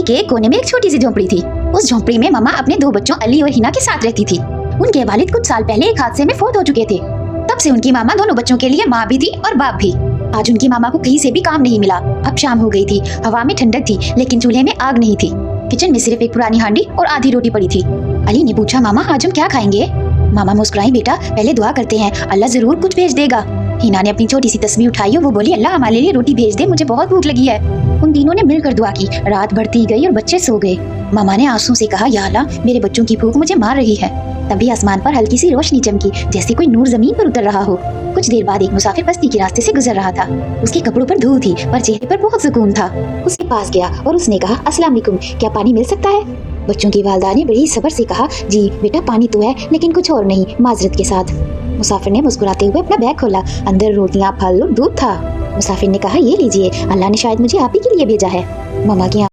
बस्ती के कोने में एक छोटी सी झोपड़ी थी। उस झोपड़ी में मम्मा अपने 2 बच्चों अली और हिना के साथ रहती थी। उनके वालिद कुछ साल पहले एक हादसे में फौत हो चुके थे। तब से उनकी मामा दोनों बच्चों के लिए माँ भी थी और बाप भी। आज उनकी मामा को कहीं से भी काम नहीं मिला। अब शाम हो गई थी, हवा में ठंडक थी, लेकिन चूल्हे में आग नहीं थी। किचन में सिर्फ एक पुरानी हांडी और आधी रोटी पड़ी थी। अली ने पूछा, मामा आज हम क्या खाएंगे? मामा मुस्कुराई, बेटा पहले दुआ करते हैं, अल्लाह जरूर कुछ भेज देगा। हिना ने अपनी छोटी सी तस्बीह उठाई और वो बोली, अल्लाह हमारे लिए रोटी भेज दे, मुझे बहुत भूख लगी है। उन तीनों ने मिलकर दुआ की। रात बढ़ती गई और बच्चे सो गए। मामा ने आंसू से कहा, या अल्लाह मेरे बच्चों की भूख मुझे मार रही है। तभी आसमान पर हल्की सी रोशनी चमकी, जैसे कोई नूर जमीन पर उतर रहा हो। कुछ देर बाद एक मुसाफिर बस्ती के रास्ते से गुजर रहा था। उसके कपड़ों पर धूल थी पर चेहरे पर बहुत सुकून था। उसके पास गया और उसने कहा, अस्सलाम वालेकुम, क्या पानी मिल सकता है? बच्चों की वालिदा ने बड़ी सब्र से कहा, जी बेटा पानी तो है, लेकिन कुछ और नहीं, माजरत के साथ। मुसाफिर ने मुस्कुराते हुए अपना बैग खोला। अंदर रोटियां, फल और दूध था। मुसाफिर ने कहा, ये लीजिए, अल्लाह ने शायद मुझे आप ही के लिए भेजा है। मामा की